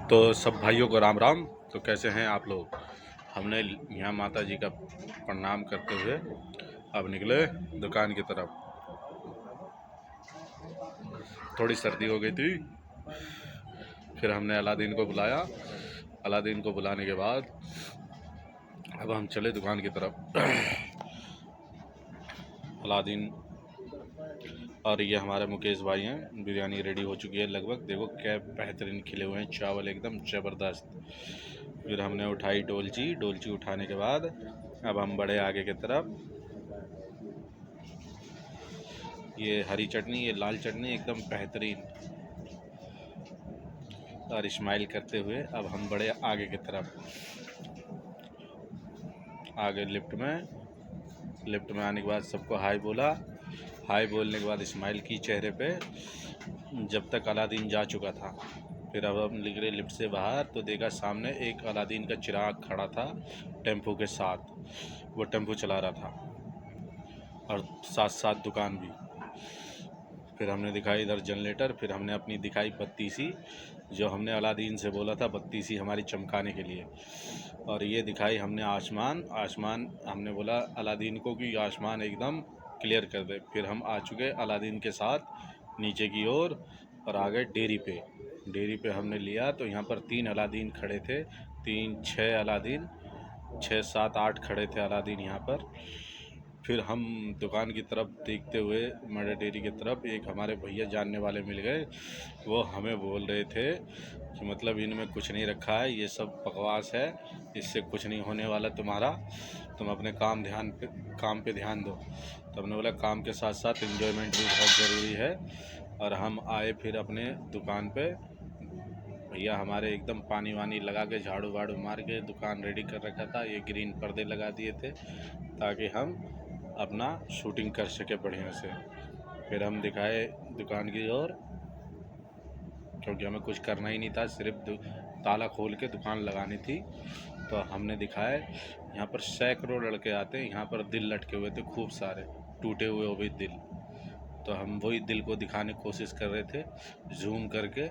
तो सब भाइयों को राम राम। तो कैसे हैं आप लोग। हमने यहाँ माता जी का प्रणाम करते हुए अब निकले दुकान की तरफ। थोड़ी सर्दी हो गई थी, फिर हमने अलादीन को बुलाया। अलादीन को बुलाने के बाद अब हम चले दुकान की तरफ। अलादीन और ये हमारे मुकेश भाई हैं। बिरयानी रेडी हो चुकी है लगभग। देखो क्या बेहतरीन खिले हुए हैं चावल, एकदम ज़बरदस्त। फिर हमने उठाई डोलची उठाने के बाद अब हम बढ़े आगे की तरफ। ये हरी चटनी, ये लाल चटनी एकदम बेहतरीन। और स्माइल करते हुए अब हम बढ़े आगे की तरफ। आगे लिफ्ट में आने के बाद सबको हाय बोला। हाय बोलने के बाद स्माइल की चेहरे पे, जब तक अलादीन जा चुका था। फिर अब हम निकले लिफ्ट से बाहर तो देखा सामने एक अलादीन का चिराग खड़ा था टेम्पो के साथ। वो टेम्पो चला रहा था और साथ साथ दुकान भी। फिर हमने दिखाई इधर जनरेटर। फिर हमने अपनी दिखाई बत्तीसी, जो हमने अलादीन से बोला था बत्तीसी हमारी चमकाने के लिए। और ये दिखाई हमने आसमान हमने बोला अलादीन को कि आसमान एकदम क्लियर कर दे। फिर हम आ चुके अलादीन के साथ नीचे की ओर और आ गए डेयरी पे। डेयरी पे हमने लिया तो यहाँ पर 3 अलादीन खड़े थे। 3 6 अलादीन, 6 7 8 खड़े थे अलादीन यहाँ पर। फिर हम दुकान की तरफ देखते हुए मर्डर डेयरी की तरफ एक हमारे भैया जानने वाले मिल गए। वो हमें बोल रहे थे कि मतलब इनमें कुछ नहीं रखा है, ये सब बकवास है, इससे कुछ नहीं होने वाला तुम्हारा, तुम अपने काम पे ध्यान दो। तो हमने बोला काम के साथ साथ एंजॉयमेंट भी बहुत ज़रूरी है। और हम आए फिर अपने दुकान पे। भैया हमारे एकदम पानी वानी लगा के झाड़ू वाड़ू मार के दुकान रेडी कर रखा था। ये ग्रीन पर्दे लगा दिए थे ताकि हम अपना शूटिंग कर सके बढ़िया से। फिर हम दिखाए दुकान की ओर, क्योंकि हमें कुछ करना ही नहीं था, सिर्फ ताला खोल के दुकान लगानी थी। तो हमने दिखाए यहाँ पर सैकड़ों लड़के आते हैं। यहाँ पर दिल लटके हुए थे खूब सारे, टूटे हुए वो भी दिल। तो हम वही दिल को दिखाने की कोशिश कर रहे थे जूम करके,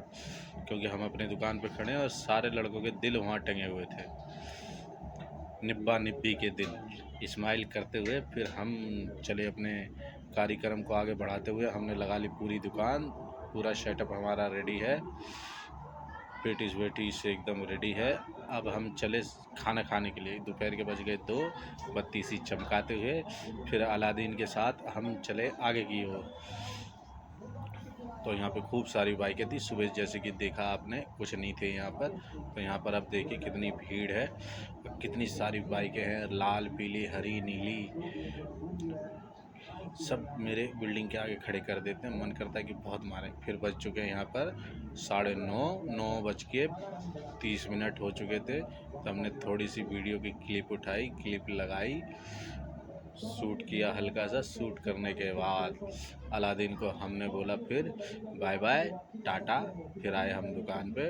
क्योंकि हम अपने दुकान पे खड़े हैं और सारे लड़कों के दिल वहाँ टंगे हुए थे, निब्बा निब्बी के दिल। स्माइल करते हुए फिर हम चले अपने कार्यक्रम को आगे बढ़ाते हुए। हमने लगा ली पूरी दुकान, पूरा सेटअप हमारा रेडी है, पेटीज वेटीज से एकदम रेडी है। अब हम चले खाना खाने के लिए। दोपहर के बज गए 2, बत्तीसी चमकाते हुए फिर अलादीन के साथ हम चले आगे की ओर। तो यहाँ पे खूब सारी बाइकें थी। सुबह जैसे कि देखा आपने कुछ नहीं थे यहाँ पर, तो यहाँ पर अब देखिए कितनी भीड़ है, कितनी सारी बाइकें हैं, लाल पीली हरी नीली। सब मेरे बिल्डिंग के आगे खड़े कर देते हैं, मन करता है कि बहुत मारें। फिर बज चुके हैं यहाँ पर 9:30, 9:30 हो चुके थे। तो हमने थोड़ी सी वीडियो की क्लिप उठाई, क्लिप लगाई, शूट किया। हल्का सा शूट करने के बाद अलादीन को हमने बोला फिर बाय बाय टाटा। फिर आए हम दुकान पे।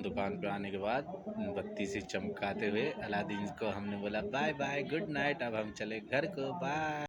दुकान पे आने के बाद बत्ती से चमकाते हुए अलादीन को हमने बोला बाय बाय गुड नाइट। अब हम चले घर को, बाय।